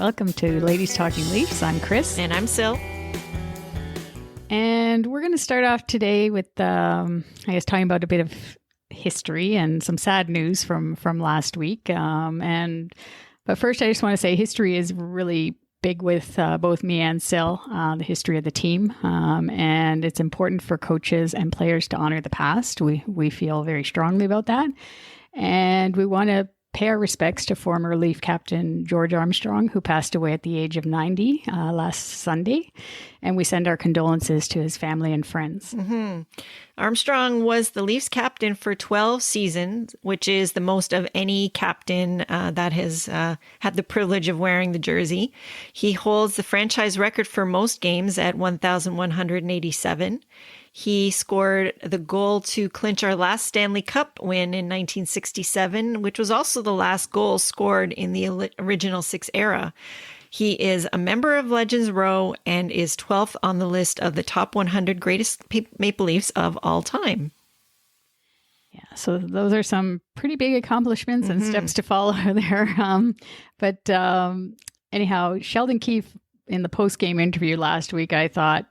Welcome to Ladies Talking Leafs. I'm Chris. And I'm Sil. And we're going to start off today with, talking about a bit of history and some sad news from last week. But first, I just want to say history is really big with both me and Sil, the history of the team. And it's important for coaches and players to honor the past. We feel very strongly about that. And we want to pay our respects to former Leaf captain George Armstrong, who passed away at the age of 90 last Sunday. And we send our condolences to his family and friends. Mm-hmm. Armstrong was the Leafs captain for 12 seasons, which is the most of any captain that has had the privilege of wearing the jersey. He holds the franchise record for most games at 1,187. He scored the goal to clinch our last Stanley Cup win in 1967, which was also the last goal scored in the original Six era. He is a member of Legends Row and is 12th on the list of the top 100 greatest Maple Leafs of all time. Yeah, so those are some pretty big accomplishments and steps to follow there. Anyhow, Sheldon Keefe in the post-game interview last week, I thought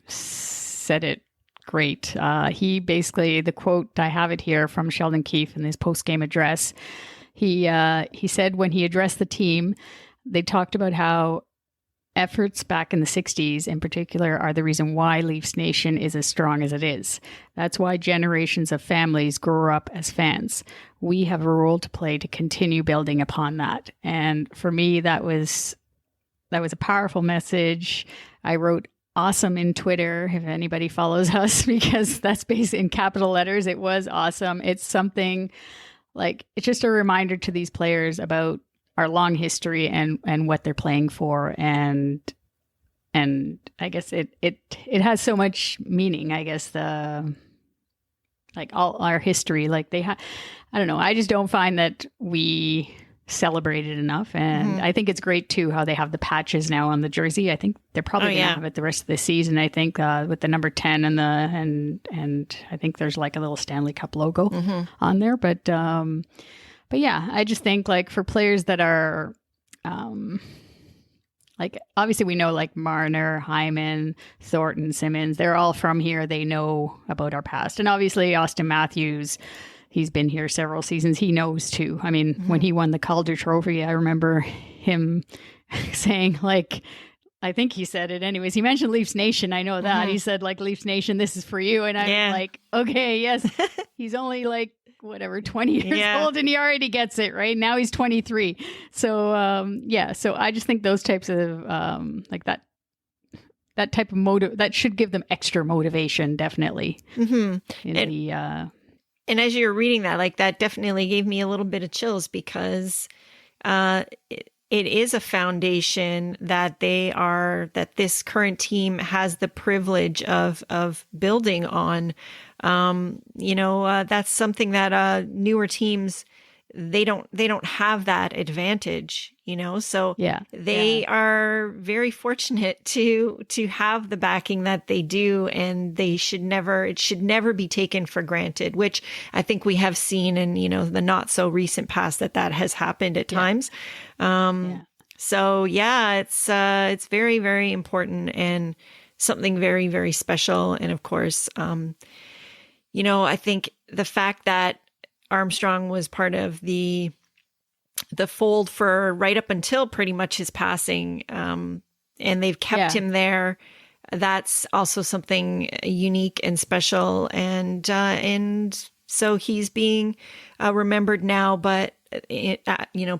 said it great. He basically, the quote, I have it here from Sheldon Keefe in his post-game address. He said when he addressed the team, they talked about how efforts back in the 60s in particular are the reason why Leafs Nation is as strong as it is. That's why generations of families grew up as fans. We have a role to play to continue building upon that. And for me, that was a powerful message. I wrote awesome in Twitter, if anybody follows us, because that's based in capital letters. It was awesome. It's something like, it's just a reminder to these players about our long history and what they're playing for. And I guess it has so much meaning, I guess, all our history, I don't know. I just don't find that we celebrate it enough. And I think it's great too, how they have the patches now on the jersey. I think they're probably going to have it the rest of the season. I think with the number 10 and I think there's like a little Stanley Cup logo on there. But yeah, I just think for players that are, obviously we know Marner, Hyman, Thornton, Simmons, they're all from here. They know about our past. And obviously Austin Matthews, he's been here several seasons. He knows too. I mean, when he won the Calder Trophy, I remember him saying I think he said it anyways. He mentioned Leafs Nation. I know that. He said Leafs Nation, this is for you. And I'm okay, yes. He's only 20 years old and he already gets it, right? Now he's 23. So, so I just think those types of, that type of motive, that should give them extra motivation, definitely. And as you're reading that, that definitely gave me a little bit of chills because it is a foundation that that this current team has the privilege of building on. That's something that newer teams, they don't have that advantage, so they are very fortunate to have the backing that they do, and it should never be taken for granted, which I think we have seen in, the not so recent past that has happened at times. So it's very, very important and something very, very special. And of course, I think the fact that Armstrong was part of the fold for right up until pretty much his passing, and they've kept him there. That's also something unique and special. And so he's being remembered now, but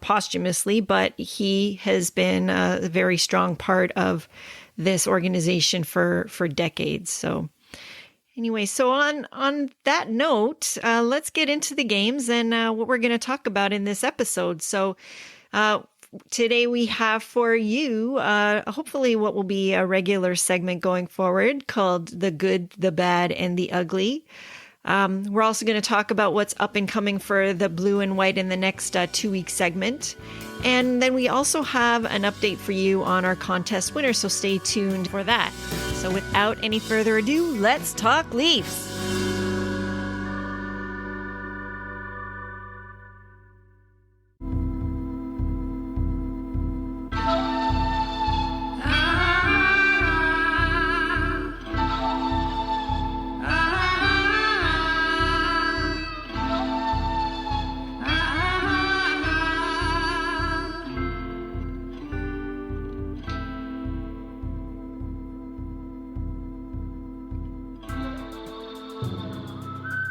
posthumously, but he has been a very strong part of this organization for decades. So anyway, so on that note, let's get into the games and what we're going to talk about in this episode. So today we have for you, hopefully what will be a regular segment going forward called The Good, the Bad, and the Ugly. We're also going to talk about what's up and coming for the blue and white in the next 2-week segment. And then we also have an update for you on our contest winner, so stay tuned for that. So without any further ado, let's talk Leafs.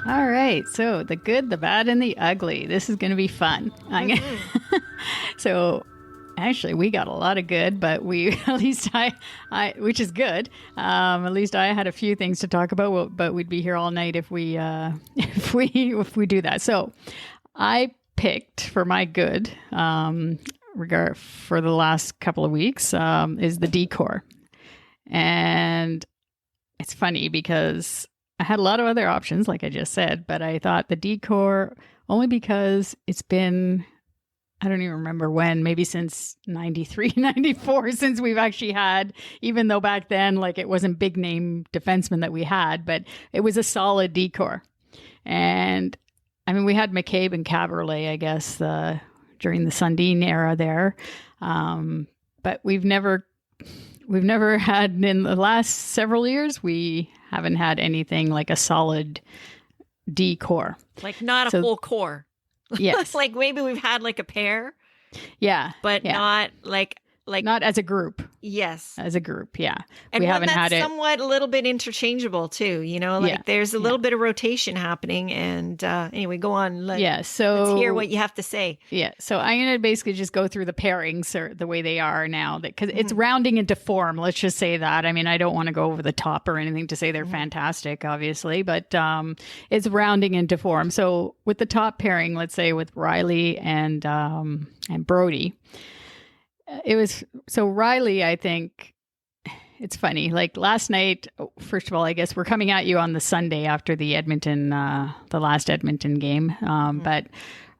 All right. So the good, the bad, and the ugly. This is going to be fun. So actually, we got a lot of good, but at least I, which is good. At least I had a few things to talk about, but we'd be here all night if we if we do that. So I picked for my good, for the last couple of weeks, is the decor. And it's funny because I had a lot of other options, like I just said, but I thought the decor only because it's been, I don't even remember when, maybe since 93, 94, since we've actually had, even though back then, like it wasn't big name defensemen that we had, but it was a solid decor. And I mean, we had McCabe and Caberlet, I guess, during the Sundin era there. But we've never had, in the last several years, we haven't had anything like a solid decor. Like not a full core. Yes. Like maybe we've had like a pair. Yeah. But not like not as a group. Yes. As a group, yeah. And we haven't had it somewhat a little bit interchangeable too, there's a little bit of rotation happening. And anyway, go on. Let's hear what you have to say. Yeah. So I'm going to basically just go through the pairings or the way they are now, because it's rounding into form. Let's just say that. I mean, I don't want to go over the top or anything to say they're fantastic, obviously, but it's rounding into form. So with the top pairing, let's say with Riley and Brody, it was so Riley, I think it's funny. Like last night, first of all, I guess we're coming at you on the Sunday after the last Edmonton game. But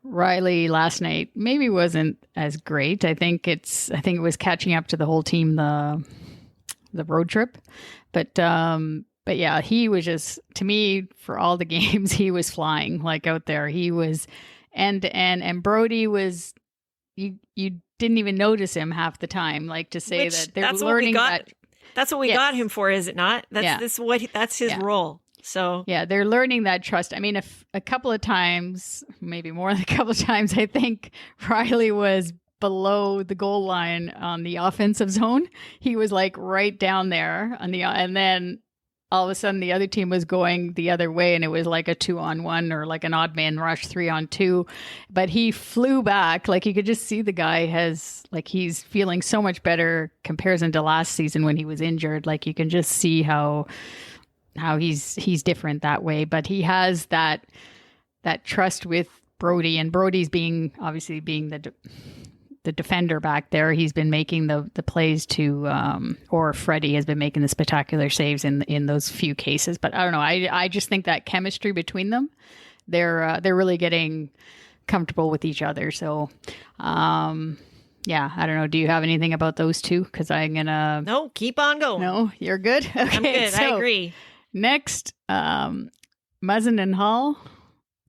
Riley last night maybe wasn't as great. I think it was catching up to the whole team, the road trip. But yeah, he was just, to me, for all the games, he was flying like out there. He was end to end, and Brody was, you didn't even notice him half the time. Like to say that they're learning that. That's what we got him for, is it not? That's his role. So yeah, they're learning that trust. I mean, a couple of times, maybe more than a couple of times, I think Riley was below the goal line on the offensive zone. He was like right down there and then all of a sudden the other team was going the other way, and it was like a 2-on-1 or like an odd man rush 3-on-2. But he flew back. Like you could just see the guy he's feeling so much better comparison to last season when he was injured. Like you can just see how he's different that way. But he has that trust with Brody, and Brody's being the defender back there. He's been making the plays or Freddie has been making the spectacular saves in those few cases. But I don't know. I just think that chemistry between them, they're really getting comfortable with each other. So, yeah, I don't know. Do you have anything about those two? Because I'm gonna. No, keep on going. No, you're good. Okay, I'm good. So, I agree. Next, Muzzin and Hall.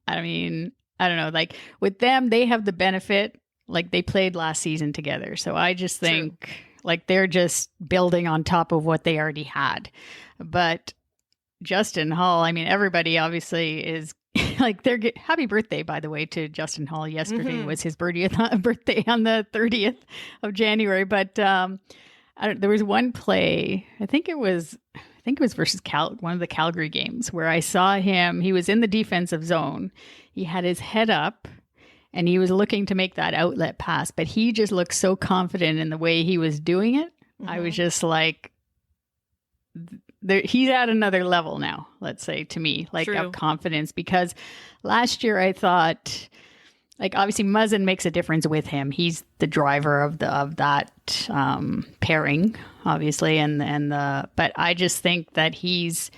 I mean, I don't know. Like with them, they have the benefit. Like they played last season together. So I just think like they're just building on top of what they already had. But Justin Hall, I mean, everybody obviously is like, happy birthday, by the way, to Justin Hall. Yesterday was his birthday on the 30th of January. But there was one play, I think it was versus one of the Calgary games, where I saw him. He was in the defensive zone. He had his head up, and he was looking to make that outlet pass, but he just looked so confident in the way he was doing it. I was just like, he's at another level now, let's say, to me, like of confidence. Because last year I thought, like, obviously Muzzin makes a difference with him. He's the driver of that pairing, obviously, but I just think that he's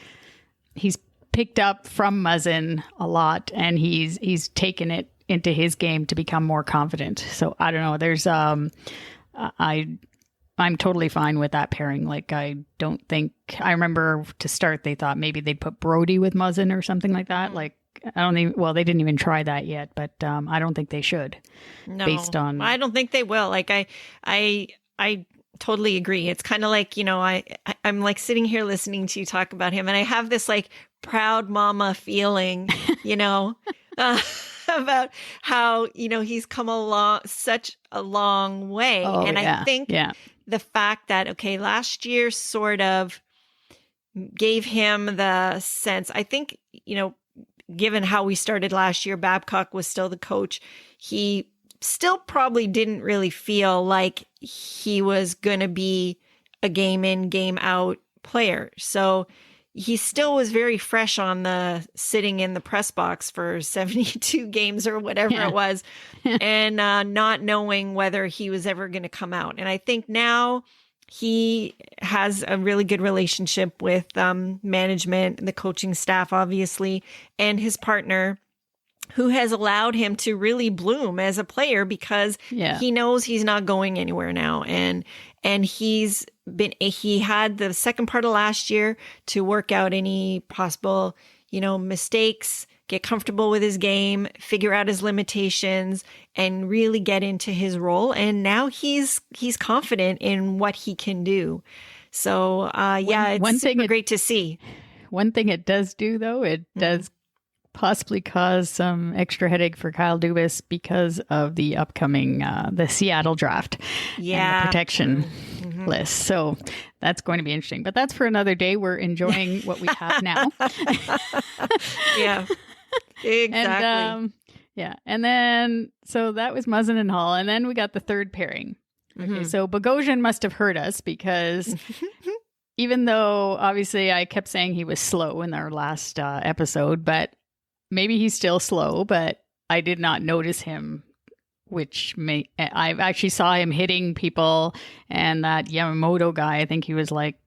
picked up from Muzzin a lot, and he's taken it into his game to become more confident. So I don't know. There's I'm totally fine with that pairing. Like I remember to start they thought maybe they'd put Brody with Muzzin or something like that. Like they didn't even try that yet, but I don't think they should. No, based on I don't think they will. Like I totally agree. It's kind of like, I'm like sitting here listening to you talk about him, and I have this like proud mama feeling, about how, he's come such a long way. I think the fact that, last year sort of gave him the sense, I think, given how we started last year, Babcock was still the coach. He still probably didn't really feel like he was going to be a game in, game out player. So he still was very fresh on the sitting in the press box for 72 games or whatever it was, and not knowing whether he was ever going to come out. And I think now he has a really good relationship with management and the coaching staff, obviously, and his partner, who has allowed him to really bloom as a player because he knows he's not going anywhere now. And he had the second part of last year to work out any possible, mistakes, get comfortable with his game, figure out his limitations, and really get into his role. And now he's confident in what he can do. So, it's super great to see. One thing it does do, though, it does possibly cause some extra headache for Kyle Dubas because of the upcoming the Seattle draft and the protection list. So that's going to be interesting. But that's for another day. We're enjoying what we have now. Yeah, exactly. And then, so that was Muzzin and Hall. And then we got the third pairing. Okay, so Bogosian must have hurt us because even though obviously I kept saying he was slow in our last episode, but maybe he's still slow, but I did not notice him, I actually saw him hitting people, and that Yamamoto guy, I think he was like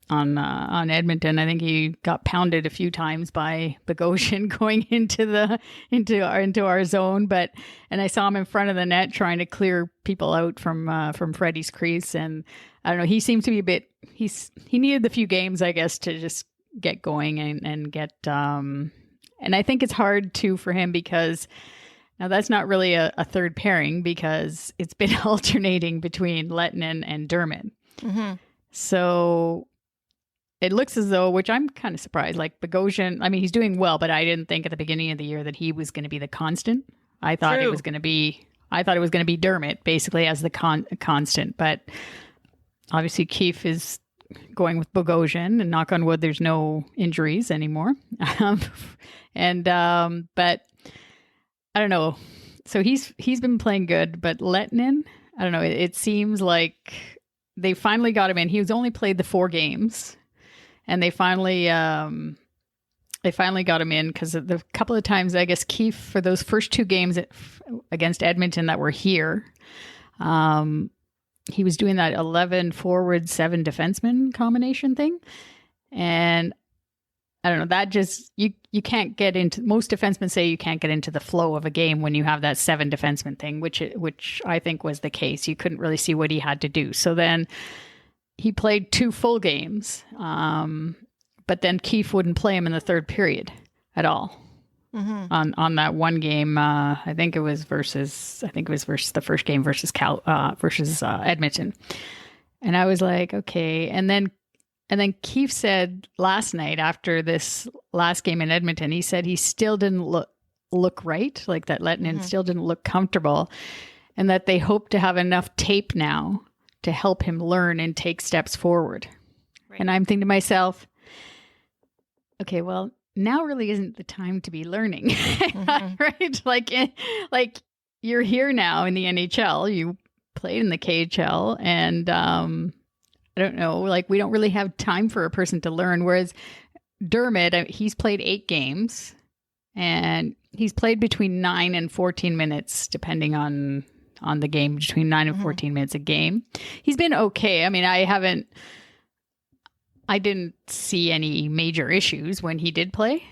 on Edmonton. I think he got pounded a few times by Bogosian going into our zone, and I saw him in front of the net trying to clear people out from Freddie's crease, and I don't know, he seems to be he needed the few games, I guess, to just get going and get and I think it's hard too for him because now that's not really a third pairing because it's been alternating between Lettinen and Dermott. So it looks as though, which I'm kind of surprised, like Bogosian, I mean, he's doing well, but I didn't think at the beginning of the year that he was going to be the constant. I thought it was going to be Dermott basically as the constant, but obviously Keefe is going with Bogosian, and knock on wood, there's no injuries anymore. But I don't know. So he's been playing good, but Lettinen, I don't know. It seems like they finally got him in. He was only played the 4 games, and they finally got him in because the couple of times, I guess, Keefe for those first 2 games against Edmonton that were here, he was doing that 11 forward, 7 defenseman combination thing. And I don't know, that just, you can't get into, most defensemen say you can't get into the flow of a game when you have that 7 defenseman thing, which I think was the case. You couldn't really see what he had to do. So then he played 2 full games, but then Keefe wouldn't play him in the third period at all. On that one game, I think it was versus the first game versus Edmonton, and I was like, okay. And then Keefe said last night after this last game in Edmonton, he said he still didn't look right, like that Lettinen still didn't look comfortable, and that they hope to have enough tape now to help him learn and take steps forward. Right. And I'm thinking to myself, okay, well, now really isn't the time to be learning, right? Like you're here now in the NHL, you played in the KHL, and I don't know, like we don't really have time for a person to learn. Whereas Dermott, he's played 8 games, and he's played between 9 and 14 minutes, depending on the game, between 9 and 14 minutes a game. He's been okay. I mean, I didn't see any major issues when he did play.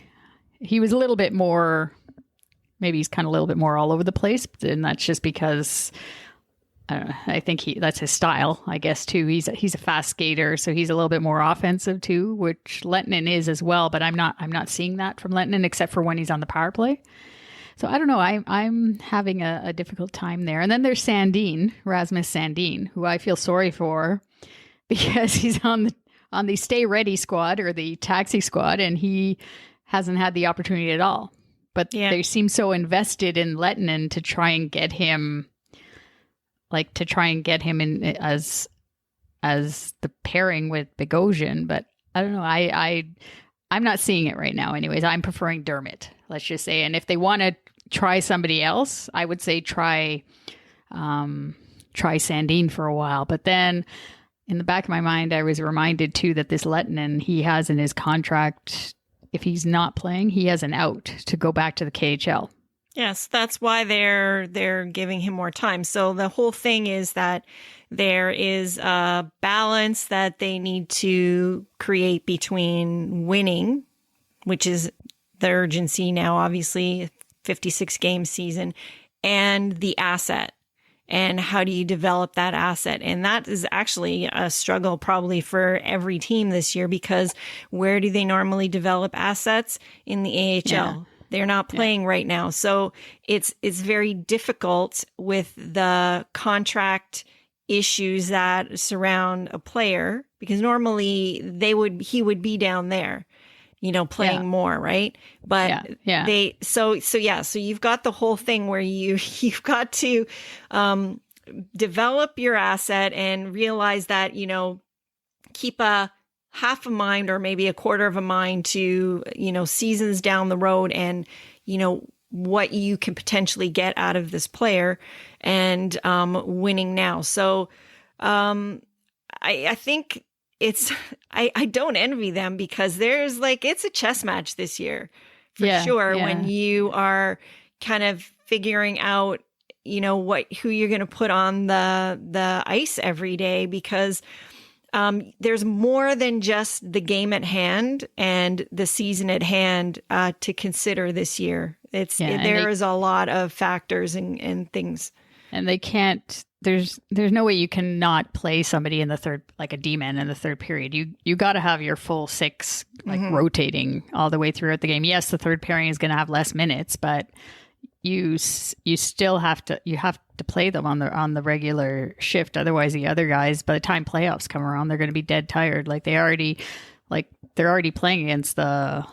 He was a little bit more, maybe he's kind of a little bit more all over the place, and that's just because I don't know, I think that's his style, I guess, too. He's a fast skater, so he's a little bit more offensive too, which Lettinen is as well, but I'm not seeing that from Lettinen except for when he's on the power play. So I don't know, I'm having a difficult time there. And then there's Rasmus Sandin, who I feel sorry for because he's on the Stay Ready squad or the taxi squad, and he hasn't had the opportunity at all. But they seem so invested in Lettinen to try and get him in as the pairing with Bogosian. But I don't know. I'm not seeing it right now. Anyways, I'm preferring Dermott. Let's just say, and if they want to try somebody else, I would say try Sandin for a while. But then in the back of my mind, I was reminded too that this Lettinen, he has in his contract, if he's not playing, he has an out to go back to the KHL. Yes, that's why they're giving him more time. So the whole thing is that there is a balance that they need to create between winning, which is the urgency now, obviously, 56 game season, and the asset. And how do you develop that asset? And that is actually a struggle probably for every team this year, because where do they normally develop assets? In the AHL. Yeah. They're not playing right now. So it's very difficult with the contract issues that surround a player, because normally he would be down there, playing more, right? But so you've got the whole thing where you've got to develop your asset and realize that, keep a half a mind or maybe a quarter of a mind to, seasons down the road and, what you can potentially get out of this player and winning now. So I think I don't envy them, because there's it's a chess match this year for sure. Yeah. When you are kind of figuring out, who you're going to put on the ice every day, because there's more than just the game at hand and the season at hand to consider this year. There is a lot of factors and things. And they can't. There's no way you cannot play somebody in the third, like a D-man in the third period. You got to have your full six rotating all the way throughout the game. Yes, the third pairing is going to have less minutes, but you still have to play them on the regular shift. Otherwise, the other guys, by the time playoffs come around, they're going to be dead tired. They're already playing against the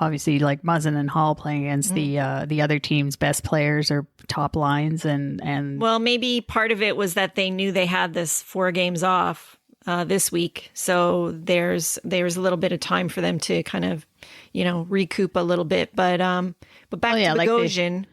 obviously Muzzin and Hall playing against the other team's best players or top lines and well, maybe part of it was that they knew they had this 4 games off this week, so there's a little bit of time for them to kind of recoup a little bit, but back to Bogosian,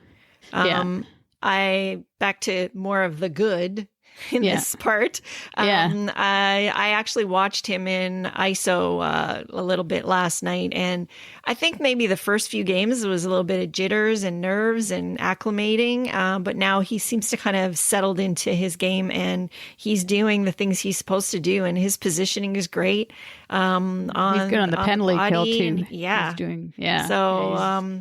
I back to more of the good in this part. I actually watched him in ISO a little bit last night, and I think maybe the first few games was a little bit of jitters and nerves and acclimating, but now he seems to kind of settled into his game, and he's doing the things he's supposed to do, and his positioning is great. He's good on the penalty kill too. He's doing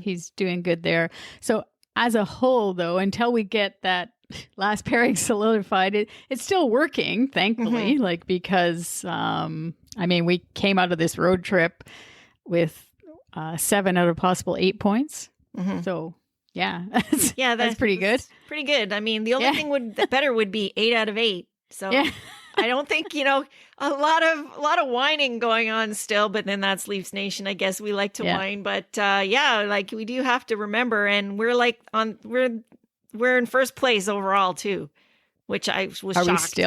he's doing good there. So as a whole, though, until we get that last pairing solidified, it's still working, thankfully, because we came out of this road trip with 7 out of possible 8 points. So that's pretty good. Pretty good. The only thing would be 8 out of 8. So I don't think, a lot of whining going on still, but then that's Leafs Nation. I guess we like to whine, but we do have to remember, and we're in first place overall too, which I was shocked.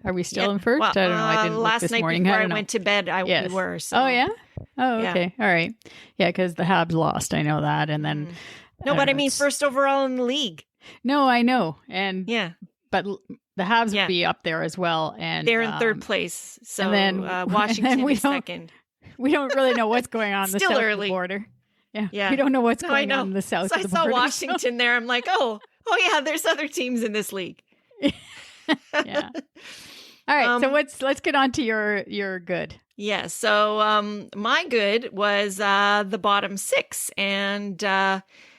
Are we still in first? Well, I don't know. I didn't look this morning. Last night before I went to bed, we were. So. Oh, yeah? Oh, okay. All right. Yeah, because the Habs lost. I know that. And then... No, but first overall in the league. No, I know. And but the Habs would be up there as well. And they're in third place. So and then, Washington is second. We don't really know what's going on the south of the border. Yeah. We don't know what's going on in the south of the border. I saw Washington there. I'm like, oh yeah, there's other teams in this league. Yeah. All right. So let's get on to your good. Yeah. So my good was the bottom 6 and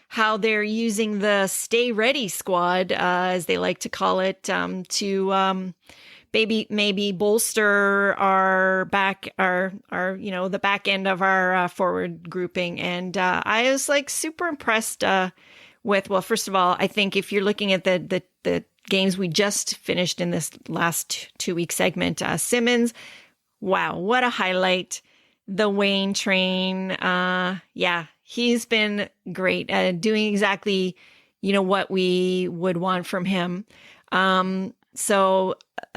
how they're using the Stay Ready squad, as they like to call it, to maybe bolster our the back end of our forward grouping. And I was super impressed with, well, first of all, I think if you're looking at the games we just finished in this last 2-week segment, Simmons, wow, what a highlight. The Wayne train, he's been great, doing exactly, what we would want from him. So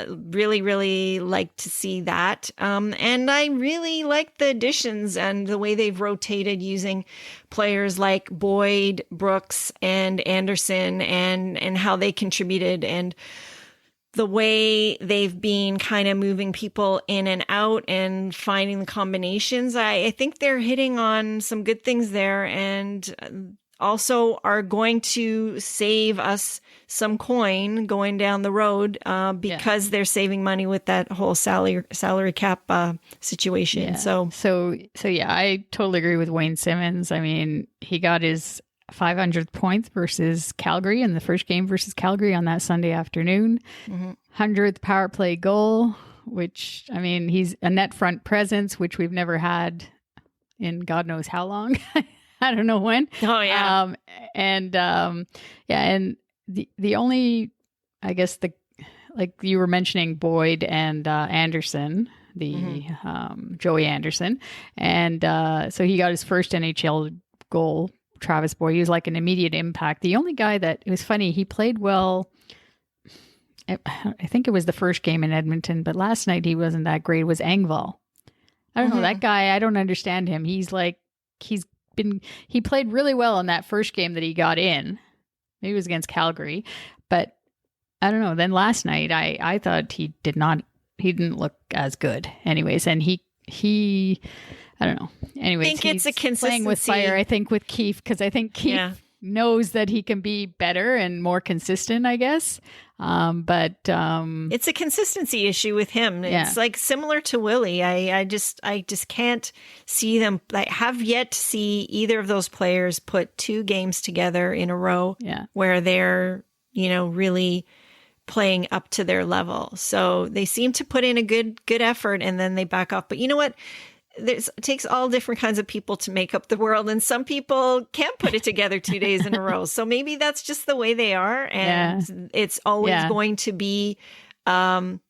really, really like to see that. And I really like the additions and the way they've rotated using players like Boyd, Brooks, and Anderson, and how they contributed, and the way they've been kind of moving people in and out and finding the combinations. I think they're hitting on some good things there, and also are going to save us some coin going down the road because they're saving money with that whole salary cap situation. Yeah. So yeah, I totally agree with Wayne Simmons. I mean, he got his 500th point versus Calgary in the first game versus Calgary on that Sunday afternoon. 100th power play goal, which, I mean, he's a net front presence, which we've never had in God knows how long. I don't know when. Oh, yeah. And the only, I guess, like you were mentioning Boyd and Anderson, Joey Anderson. And so he got his first NHL goal. Travis Boyd, he was like an immediate impact. The only guy that, it was funny, he played well. I think it was the first game in Edmonton, but last night he wasn't that great. It was Engvall. I don't know, that guy, I don't understand him. He played really well in that first game that he got in. Maybe it was against Calgary, but I don't know. Then last night, I thought he didn't look as good anyways. And he I don't know. Anyways, I think it's a consistency. Playing with fire, I think, with Keefe, because I think Keefe knows that he can be better and more consistent, I guess. But it's a consistency issue with him. It's like similar to Willie. I just can't see them. I have yet to see either of those players put 2 games together in a row where they're, really playing up to their level. So they seem to put in a good effort and then they back off. But you know what? It takes all different kinds of people to make up the world, and some people can't put it together 2 days in a row. So maybe that's just the way they are, and it's always going to be an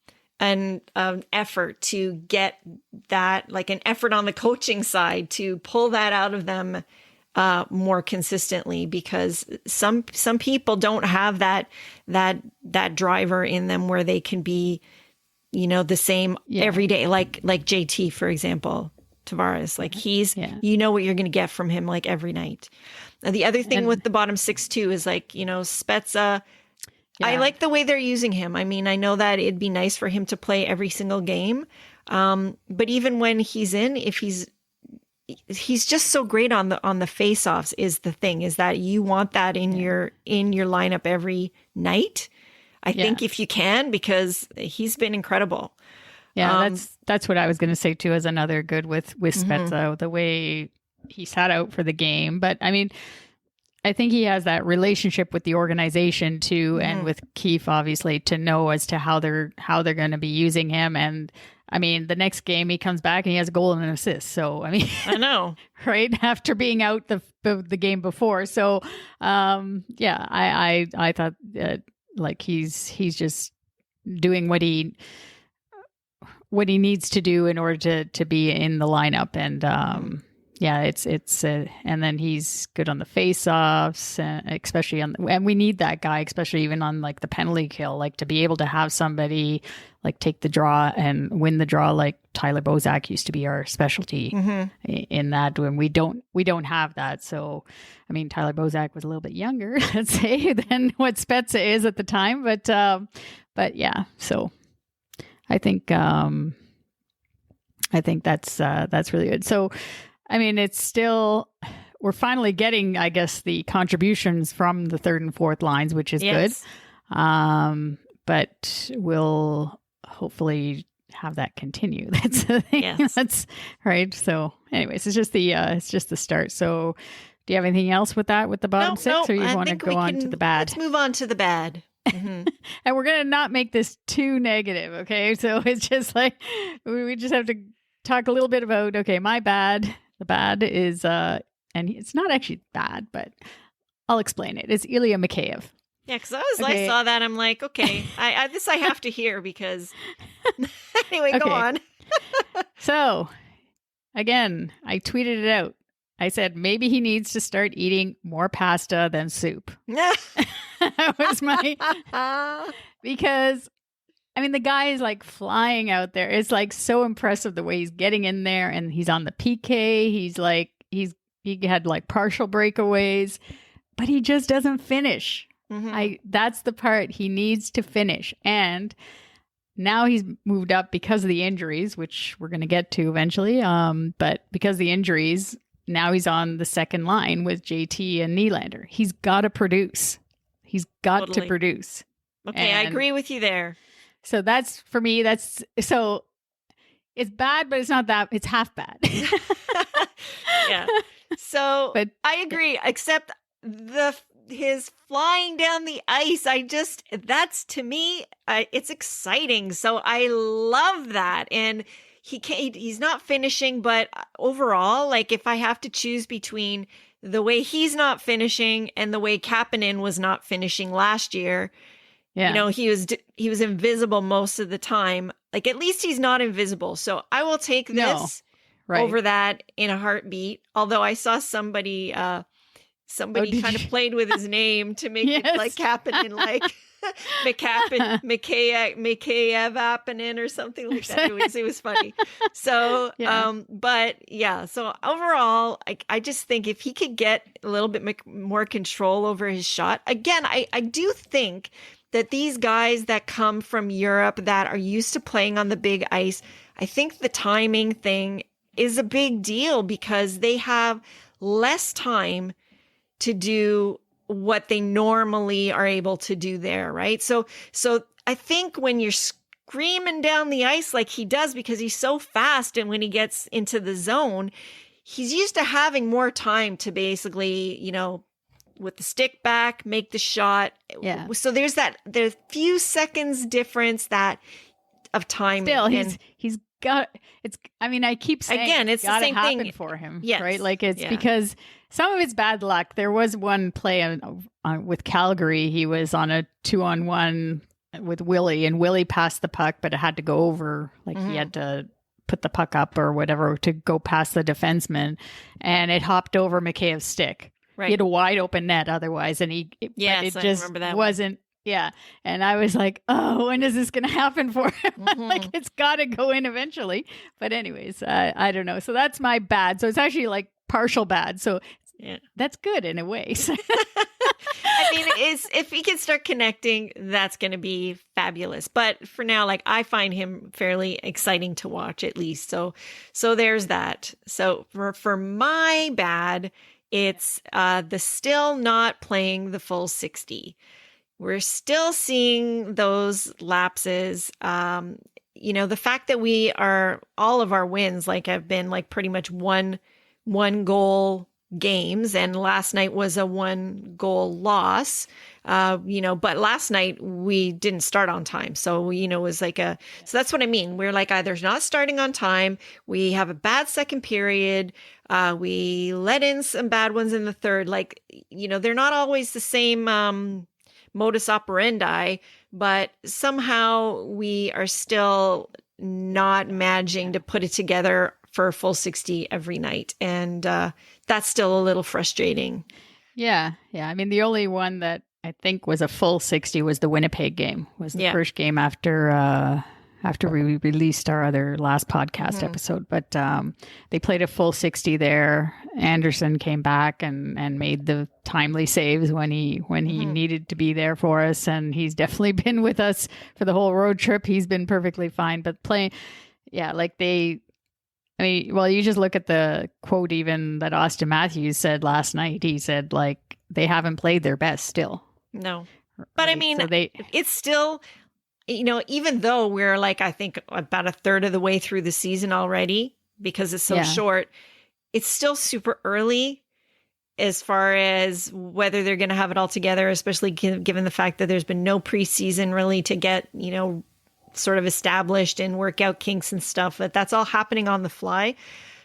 effort to get that, like an effort on the coaching side to pull that out of them more consistently, because some people don't have that driver in them where they can be, the same every day, like JT, for example. Tavares, like he's, what you're going to get from him like every night. The other thing with the bottom 6 too is like, Spezza, I like the way they're using him. I mean, I know that it'd be nice for him to play every single game. But even when he's in, if he's just so great on the face-offs is the thing, is that you want that in your lineup every night. I think if you can, because he's been incredible. Yeah, that's what I was going to say too, as another good with Spezza, the way he sat out for the game. But I mean, I think he has that relationship with the organization too, and with Keefe obviously, to know as to how they're going to be using him. And I mean, the next game he comes back and he has a goal and an assist. So I mean, I know, right after being out the game before. So I thought that like he's just doing what he needs to do in order to be in the lineup. And it's and then he's good on the face-offs, especially and we need that guy, especially even on like the penalty kill, like to be able to have somebody like take the draw and win the draw, like Tyler Bozak used to be our specialty in that, when we don't have that. So I mean, Tyler Bozak was a little bit younger, let's say, than what Spezza is at the time, but yeah, so I think that's really good. So, I mean, it's still, we're finally getting, I guess, the contributions from the third and fourth lines, which is good. But we'll hopefully have that continue. That's the thing. Yes. That's right. So, anyways, it's just the start. So, do you have anything else with that, with the bottom 6, or you want to go on to the bad? Let's move on to the bad. And we're going to not make this too negative. Okay. So it's just like, we just have to talk a little bit about, okay, my bad. The bad is, and it's not actually bad, but I'll explain it. It's Ilya Mikheyev. Yeah. Cause I saw that. I'm like, okay, I have to hear, because anyway, go on. So again, I tweeted it out. I said, maybe he needs to start eating more pasta than soup. That was because I mean, the guy is like flying out there. It's like so impressive the way he's getting in there, and he's on the PK. He had like partial breakaways, but he just doesn't finish. That's the part he needs to finish. And now he's moved up because of the injuries, which we're going to get to eventually. But because of the injuries, now he's on the second line with JT and Nylander. He's got to produce. He's got to produce. Okay, I agree with you there. So that's, for me, so it's bad, but it's not that, it's half bad. Yeah. So but, I agree, except his flying down the ice, that's to me, it's exciting. So I love that. And he's not finishing, but overall, like if I have to choose between the way he's not finishing and the way Kapanen was not finishing last year, you know, he was invisible most of the time. Like at least he's not invisible. So I will take this over that in a heartbeat. Although I saw somebody kind of played with his name to make it like Kapanen, like Mikheyev or something like that. It was funny. So, so overall, I just think if he could get a little bit more control over his shot, again, I do think that these guys that come from Europe that are used to playing on the big ice, I think the timing thing is a big deal because they have less time to do what they normally are able to do there, right? So I think when you're screaming down the ice like he does because he's so fast, and when he gets into the zone, he's used to having more time to basically, you know, with the stick back, make the shot. Yeah. So there's few seconds difference of time. Still, he's got it's. I mean, I keep saying again, it's the same thing for him, right? Like it's because some of it's bad luck. There was one play with Calgary. He was on a 2-on-1 with Willie, and Willie passed the puck, but it had to go over. Like he had to put the puck up or whatever to go past the defenseman, and it hopped over Mikheyev's stick. Right. He had a wide open net otherwise, and it just wasn't. Yeah. And I was like, oh, when is this going to happen for him? Like, it's got to go in eventually. But anyways, I don't know. So that's my bad. So it's actually like partial bad. So that's good in a way. I mean, if he can start connecting, that's going to be fabulous. But for now, like I find him fairly exciting to watch at least. So there's that. So for my bad, it's the still not playing the full 60. We're still seeing those lapses. You know, the fact that all of our wins have been like pretty much one goal games, and last night was a 1 goal loss. But last night we didn't start on time. So, it was so that's what I mean. We're like either not starting on time. We have a bad second period. We let in some bad ones in the third. They're not always the same, modus operandi, but somehow we are still not managing to put it together for a full 60 every night. And that's still a little frustrating. Yeah. I mean, the only one that I think was a full 60 was the Winnipeg game. Was the first game after we released our other last podcast episode. But they played a full 60 there. Anderson came back and made the timely saves when he needed to be there for us. And he's definitely been with us for the whole road trip. He's been perfectly fine. But you just look at the quote even that Austin Matthews said last night. He said, they haven't played their best still. No. But right? I mean, so it's still... even though we're I think about a third of the way through the season already, because it's so short, it's still super early as far as whether they're going to have it all together, especially given the fact that there's been no preseason really to get, sort of established and work out kinks and stuff. But that's all happening on the fly.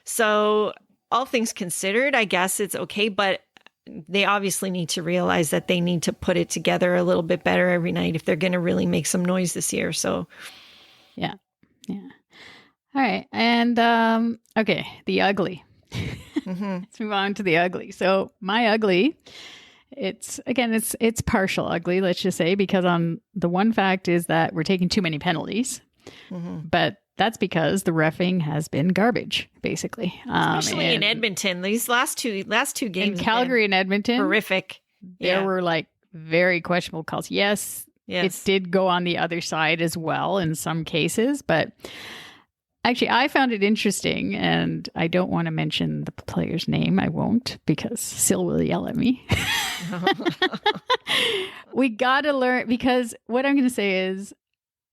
So all things considered, I guess it's okay. But they obviously need to realize that they need to put it together a little bit better every night if they're going to really make some noise this year. So, yeah. All right. And, okay, the ugly. Let's move on to the ugly. So my ugly it's partial ugly, let's just say, because the one fact is that we're taking too many penalties, but that's because the reffing has been garbage, basically. Especially in Edmonton, these last two games in Calgary and Edmonton, horrific. There were like very questionable calls. Yes, it did go on the other side as well in some cases, but actually I found it interesting, and I don't want to mention the player's name. I won't, because Sil will yell at me. We got to learn, because what I'm going to say is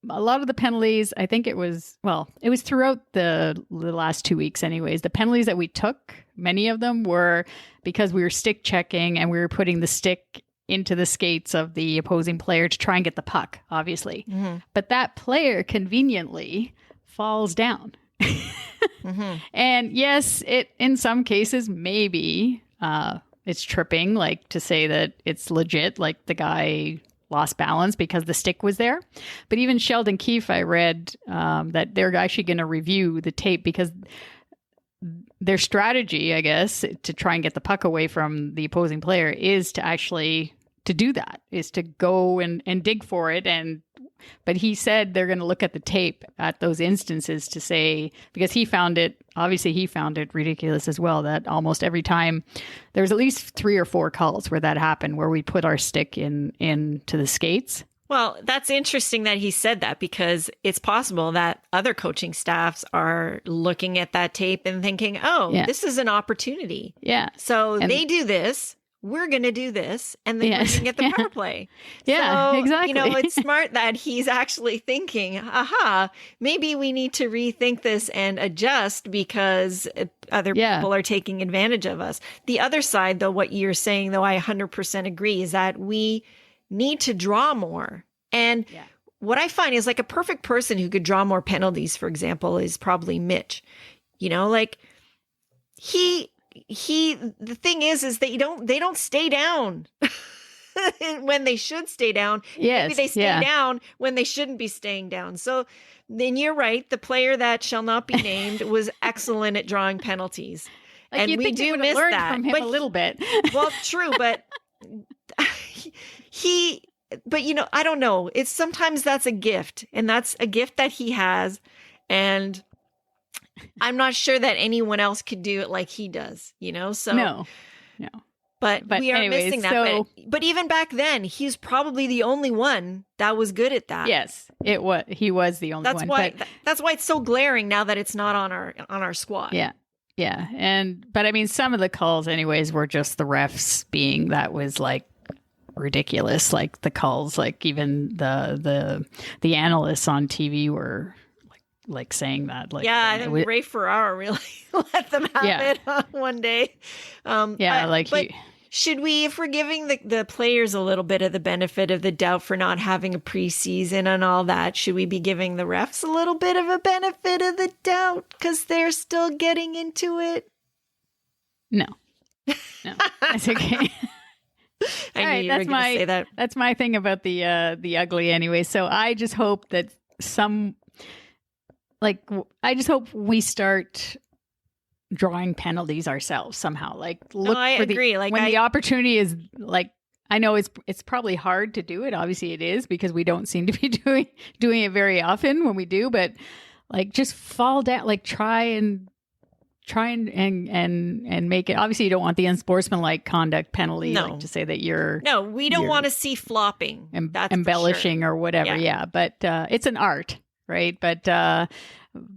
a lot of the penalties, I think it was throughout the last 2 weeks anyways, the penalties that we took, many of them were because we were stick checking and we were putting the stick into the skates of the opposing player to try and get the puck, obviously. But that player conveniently falls down. And yes, it in some cases maybe it's tripping, like to say that it's legit, like the guy lost balance because the stick was there. But even Sheldon Keefe, I read that they're actually going to review the tape, because their strategy, I guess, to try and get the puck away from the opposing player is to actually to do that, is to go and dig for it. But he said they're going to look at the tape at those instances to say, because he found it ridiculous as well, that almost every time there was at least 3 or 4 calls where that happened, where we put our stick into the skates. Well, that's interesting that he said that, because it's possible that other coaching staffs are looking at that tape and thinking, this is an opportunity. Yeah. So they do this. We're going to do this, and then we're going to get the power play. Yeah, so, exactly. It's smart that he's actually thinking, maybe we need to rethink this and adjust because other people are taking advantage of us. The other side, though, what you're saying, though, I 100% agree, is that we need to draw more. And what I find is, like, a perfect person who could draw more penalties, for example, is probably Mitch. The thing is they don't stay down when they should stay down. Yes, maybe they stay down when they shouldn't be staying down. So then you're right. The player that shall not be named was excellent at drawing penalties. Like, and we do miss that from him a little bit. Well, true, but I don't know. It's sometimes that's a gift, and that's a gift that he has. And I'm not sure that anyone else could do it like he does, So no. But we are missing that. But even back then, he's probably the only one that was good at that. Yes, he was the only one. That's why it's so glaring now that it's not on our squad. Yeah. But I mean, some of the calls, anyways, were just the refs being, that was like ridiculous. Like the calls, like even the analysts on TV were like saying that, like, I think Ray Ferrara really let them have it one day. Should we, if we're giving the players a little bit of the benefit of the doubt for not having a preseason and all that, should we be giving the refs a little bit of a benefit of the doubt because they're still getting into it? No, that's okay. I knew you were going to say that. That's my thing about the ugly anyway. So I just hope that I just hope we start drawing penalties ourselves somehow. Like, I agree. When the opportunity is, like, I know it's probably hard to do it. Obviously it is, because we don't seem to be doing it very often when we do, but like, just fall down, like try and make it. Obviously you don't want the unsportsmanlike conduct penalty, like to say that we don't want to see flopping, embellishing or whatever. Yeah. But it's an art. Right. But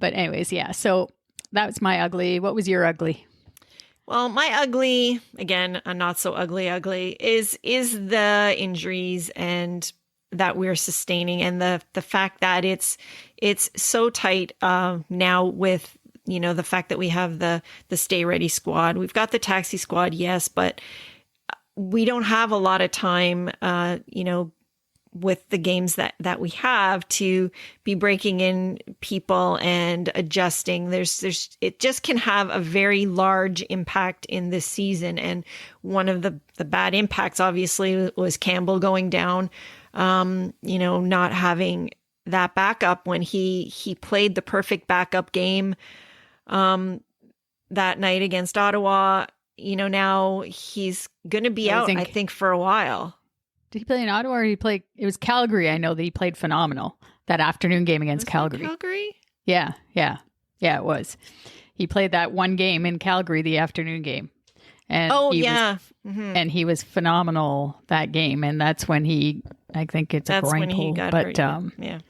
anyways, so that was my ugly. What was your ugly? Well, my ugly, again, a not so ugly, is the injuries and that we're sustaining, and the fact that it's so tight now with, the fact that we have the Stay Ready squad. We've got the taxi squad, yes, but we don't have a lot of time, with the games that we have to be breaking in people and adjusting. It just can have a very large impact in this season. And one of the bad impacts obviously was Campbell going down, not having that backup when he played the perfect backup game, that night against Ottawa. now he's going to be out, I think, for a while. Did he play in Ottawa or it was Calgary? I know that he played phenomenal that afternoon game against Calgary. Calgary? Yeah, it was. He played that one game in Calgary, the afternoon game. And and he was phenomenal that game. And that's when I think it's a groin pull. But hurt,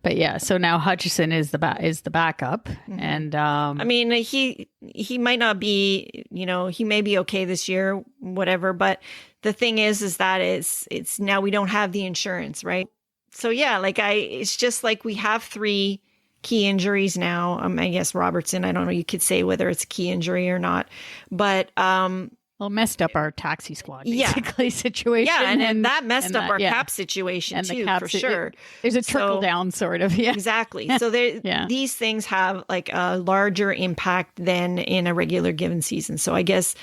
But yeah, so now Hutchison is the backup, and I mean he might not be, he may be okay this year, whatever. But the thing is that it's now we don't have the insurance, right? So yeah, it's just like we have 3 key injuries now. I guess Robertson, I don't know, you could say whether it's a key injury or not, but messed up our taxi squad basically situation. Yeah, and that messed up our cap situation and too, for sure. There's a trickle down sort of. Yeah, exactly. So these things have like a larger impact than in a regular given season. So I guess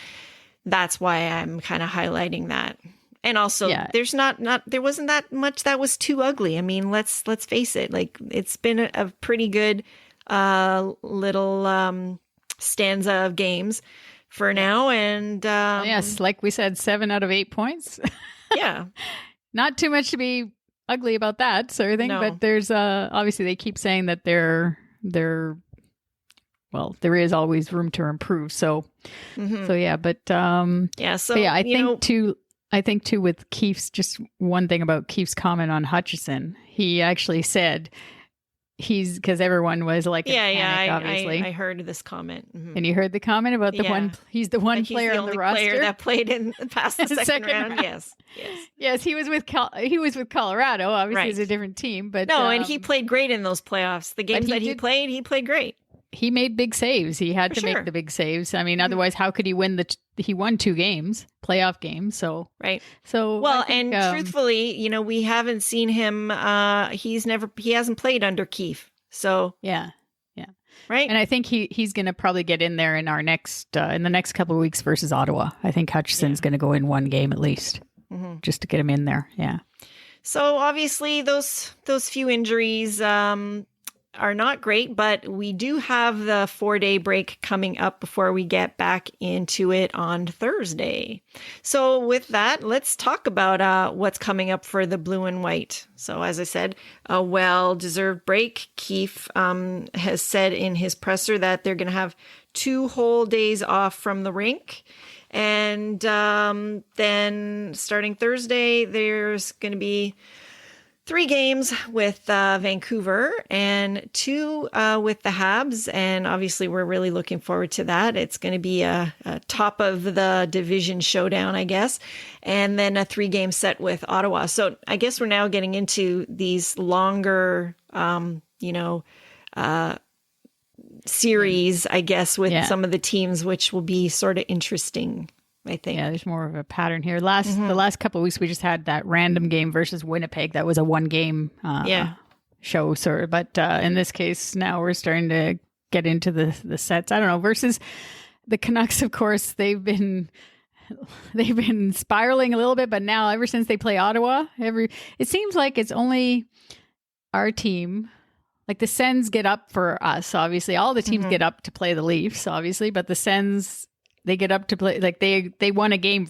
that's why I'm kind of highlighting that. And also, there wasn't that much that was too ugly. I mean, let's face it. Like, it's been a pretty good little stanza of games for now. And yes, like we said, 7 out of 8 points. Yeah, not too much to be ugly about that sort of thing. No. But there's obviously they keep saying that there is always room to improve. So yeah, but I think too with Keefe's, just one thing about Keefe's comment on Hutchison, he actually said because everyone was like, panic, obviously. I heard this comment. And you heard the comment about he's the one player on the roster player that played in past the second round. Yes. He was with Colorado. Obviously, it's a different team, but and he played great in those playoffs. The games he played great. He made big saves. He had to make the big saves. I mean, otherwise, how could he win he won 2 games, playoff games. So, right. So, truthfully, we haven't seen him. He hasn't played under Keefe. So, yeah. Right. And I think he's going to probably get in there in our in the next couple of weeks versus Ottawa. I think Hutchison's going to go in 1 game at least just to get him in there. Yeah. So obviously those few injuries, are not great, but we do have the 4-day break coming up before we get back into it on Thursday. So with that, let's talk about what's coming up for the blue and white. So as I said, a well-deserved break. Keefe has said in his presser that they're going to have 2 whole days off from the rink. And then starting Thursday, there's going to be 3 games with Vancouver and 2 with the Habs. And obviously, we're really looking forward to that. It's going to be a top of the division showdown, I guess. And then a 3-game set with Ottawa. So I guess we're now getting into these longer, series, I guess, with some of the teams, which will be sort of interesting, I think. Yeah, there's more of a pattern here. The last couple of weeks, we just had that random game versus Winnipeg. That was a 1-game show, sort of. But in this case, now we're starting to get into the sets. I don't know. Versus the Canucks, of course, they've been spiraling a little bit. But now, ever since they play Ottawa, it seems like it's only our team. Like the Sens get up for us, obviously. All the teams get up to play the Leafs, obviously. But the Sens, they get up to play, like they won a game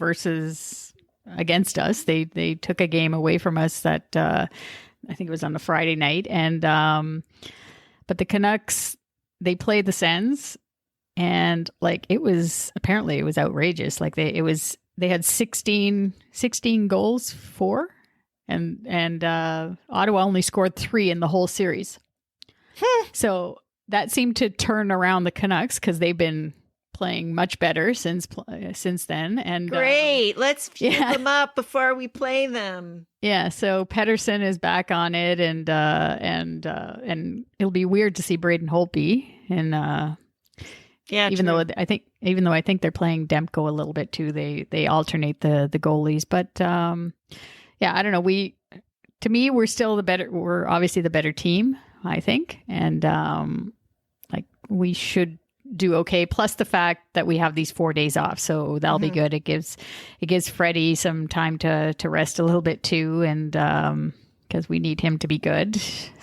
against us. They took a game away from us that I think it was on a Friday night. And but the Canucks, they played the Sens, and like it was outrageous. Like they had 16 goals for, and Ottawa only scored 3 in the whole series. So that seemed to turn around the Canucks because they've been playing much better since then. And great, let's fuel them up before we play them. Yeah, so Pettersson is back on it, and it'll be weird to see Braden Holtby. And even though I think they're playing Demko a little bit too, they alternate the goalies. But I don't know. To me, we're still we're obviously the better team, I think, and like we should do okay. Plus the fact that we have these 4 days off, so that'll be good. It gives Freddie some time to rest a little bit too, and because we need him to be good.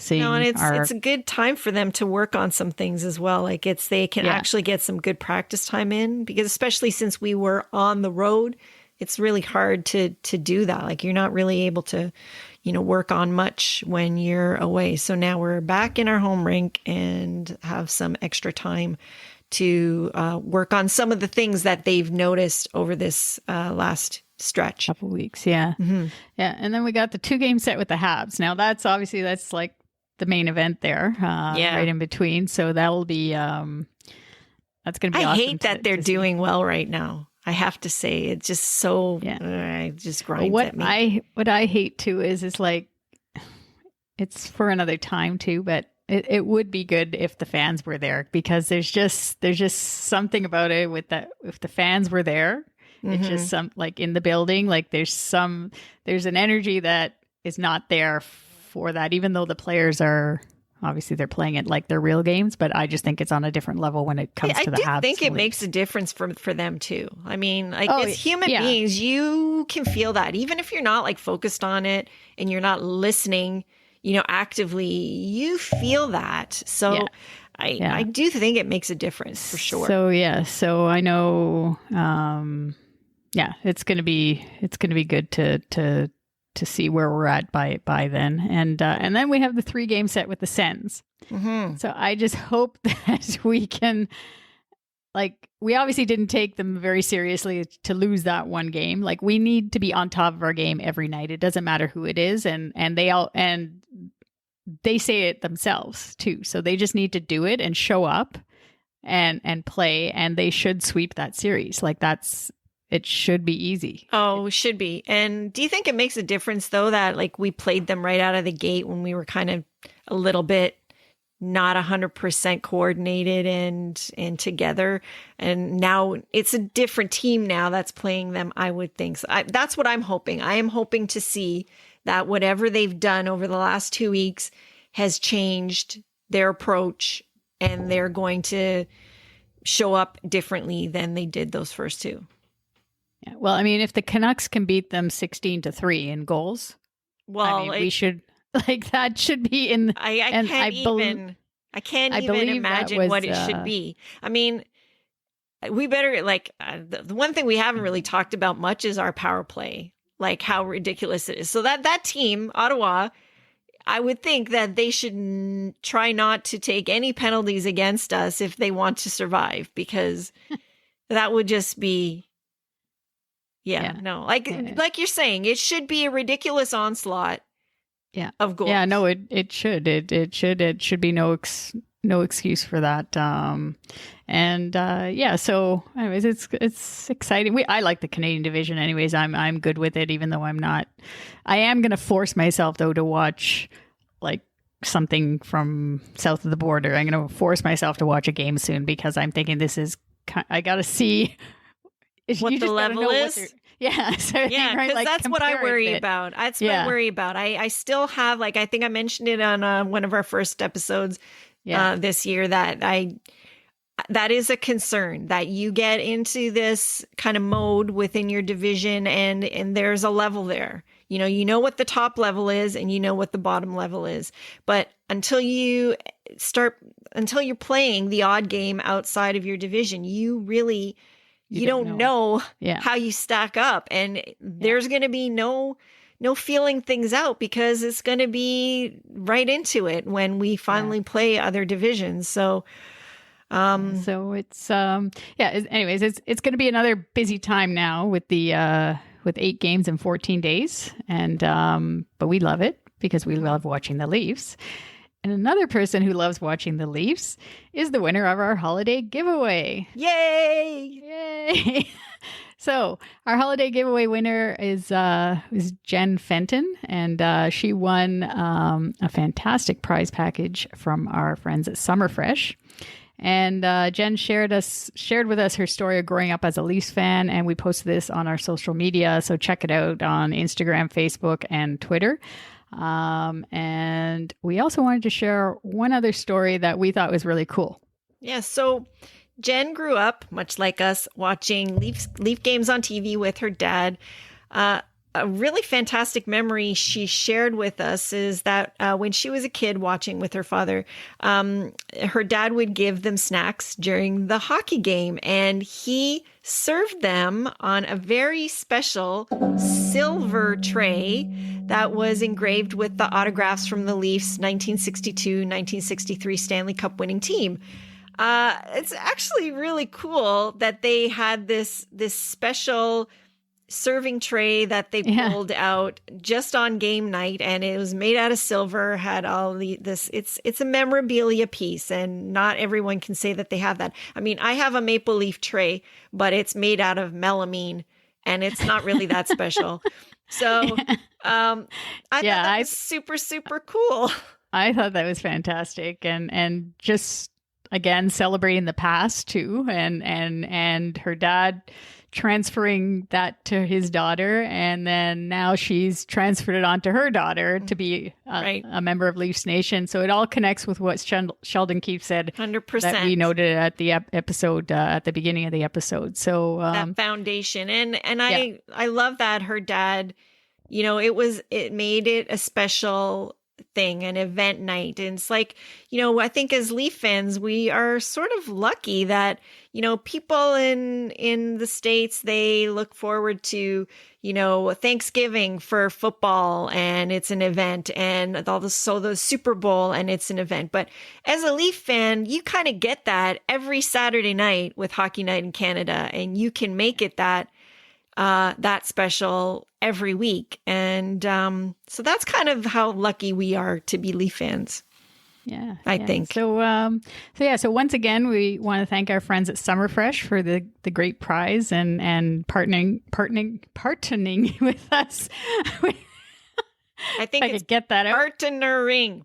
And it's a good time for them to work on some things as well. Like they can actually get some good practice time in, because especially since we were on the road, it's really hard to do that. Like you're not really able to, work on much when you're away. So now we're back in our home rink and have some extra time to work on some of the things that they've noticed over this last stretch. Couple weeks, yeah. Mm-hmm. Yeah, and then we got the 2-game set with the Habs. Now that's like the main event there, right in between. So that'll be that's going to be awesome. I hate that they're doing well right now. I have to say, it's just so it just grinds at me. What I hate too is like it's for another time too, but it would be good if the fans were there, because there's just something about it with that. If the fans were there, it's just some, like in the building, like there's an energy that is not there for that, even though the players are obviously they're playing it like they're real games, but I just think it's on a different level when it comes to the Habs. I think it makes a difference for them too. I mean, like as human beings, you can feel that even if you're not like focused on it and you're not listening, actively, you feel that. So I do think it makes a difference for sure. So I know, it's going to be good to see where we're at by then. And then we have the 3-game set with the Sens. Mm-hmm. So I just hope that we can, like, we obviously didn't take them very seriously to lose that one game. Like, we need to be on top of our game every night. It doesn't matter who it is. And they say it themselves too. So they just need to do it and show up and play, and they should sweep that series. Like it should be easy. Oh, it should be. And do you think it makes a difference though that like we played them right out of the gate when we were kind of a little bit not 100% coordinated and together, and now it's a different team now that's playing them, I would think. So that's what I'm hoping. I am hoping to see that whatever they've done over the last 2 weeks has changed their approach, and they're going to show up differently than they did those first two. Yeah. Well, I mean, if the Canucks can beat them 16-3 in goals, we should, like, that should be in. I can't even imagine what it should be. I mean, we better the one thing we haven't really talked about much is our power play, like how ridiculous it is. So that team, Ottawa, I would think that they should try not to take any penalties against us if they want to survive, because that would just be. Like you're saying, it should be a ridiculous onslaught. Of goals. Yeah, no, it should. It should be no excuse for that. So anyways, it's exciting. I like the Canadian division anyways. I'm good with it, even though I'm not. I am going to force myself though to watch like something from south of the border. I'm going to force myself to watch a game soon, because I'm thinking I got to see what the level is. Because that's what I worry about. That's what I worry about. I still have, I think I mentioned it on one of our first episodes this year, that is a concern, that you get into this kind of mode within your division, and there's a level there. You know what the top level is, and you know what the bottom level is. But until you're playing the odd game outside of your division, you don't know how you stack up, and there's going to be no feeling things out, because it's going to be right into it when we finally play other divisions. So, it's anyways, it's going to be another busy time now with the with 8 games in 14 days, and but we love it because we love watching the Leafs. And another person who loves watching the Leafs is the winner of our holiday giveaway. Yay! So our holiday giveaway winner is Jen Fenton, and she won a fantastic prize package from our friends at Summerfresh. And Jen shared with us her story of growing up as a Leafs fan, and we posted this on our social media. So check it out on Instagram, Facebook, and Twitter. And we also wanted to share one other story that we thought was really cool. Yeah, so Jen grew up, much like us, watching Leaf games on TV with her dad. a really fantastic memory she shared with us is that when she was a kid watching with her father, her dad would give them snacks during the hockey game, and he served them on a very special silver tray that was engraved with the autographs from the Leafs 1962-1963 Stanley Cup winning team. It's actually really cool that they had this special serving tray that they pulled out just on game night, and it was made out of silver, had all this. It's a memorabilia piece, and not everyone can say that they have that. I mean, I have a maple leaf tray, but it's made out of melamine, and it's not really that special. So I thought that was super, super cool. I thought that was fantastic, and just again celebrating the past too, and her dad transferring that to his daughter, and then now she's transferred it on to her daughter to be a member of Leafs Nation. So it all connects with what Sheldon Keefe said 100%. that we noted at the episode at the beginning of the episode. So that foundation, and I love that her dad, it made it a special thing, an event night. And it's like, I think as Leaf fans, we are sort of lucky that, people in the States, they look forward to, Thanksgiving for football, and it's an event, and the Super Bowl, and it's an event. But as a Leaf fan, you kind of get that every Saturday night with Hockey Night in Canada, and you can make it that special every week. And so that's kind of how lucky we are to be Leaf fans. Yeah, I think. So once again, we want to thank our friends at Summerfresh for the great prize and partnering with us. I think I could get that out. Partnering.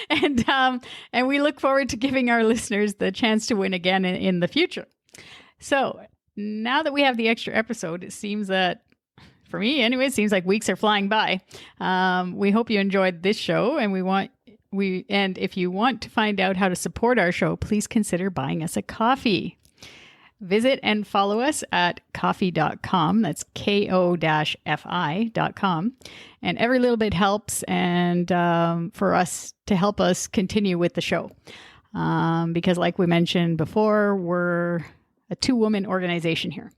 And we look forward to giving our listeners the chance to win again in the future. So now that we have the extra episode, it seems that, for me anyway, it seems like weeks are flying by. We hope you enjoyed this show, and and if you want to find out how to support our show, please consider buying us a coffee. Visit and follow us at ko-fi.com. That's ko-fi.com. And every little bit helps, and for us to help us continue with the show. Because like we mentioned before, we're a 2-woman organization here.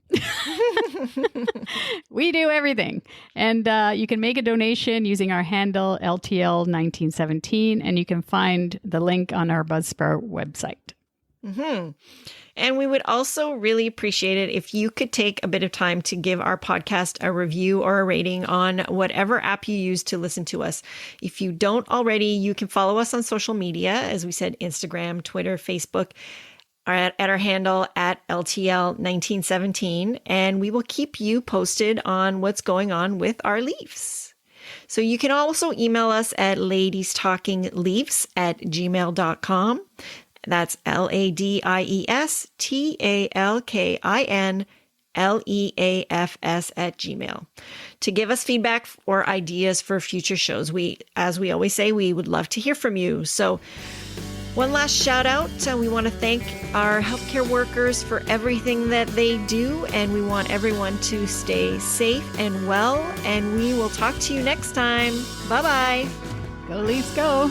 We do everything. And you can make a donation using our handle LTL1917, and you can find the link on our Buzzsprout website. Mm-hmm. And we would also really appreciate it if you could take a bit of time to give our podcast a review or a rating on whatever app you use to listen to us. If you don't already, you can follow us on social media, as we said, Instagram, Twitter, Facebook, at our handle at LTL1917, and we will keep you posted on what's going on with our Leafs. So you can also email us at ladiestalkingleafs@gmail.com. That's LADIESTALKINLEAFS@gmail. To give us feedback or ideas for future shows. As we always say, we would love to hear from you. So one last shout out. We want to thank our healthcare workers for everything that they do, and we want everyone to stay safe and well, and we will talk to you next time. Bye-bye. Go Leafs, go.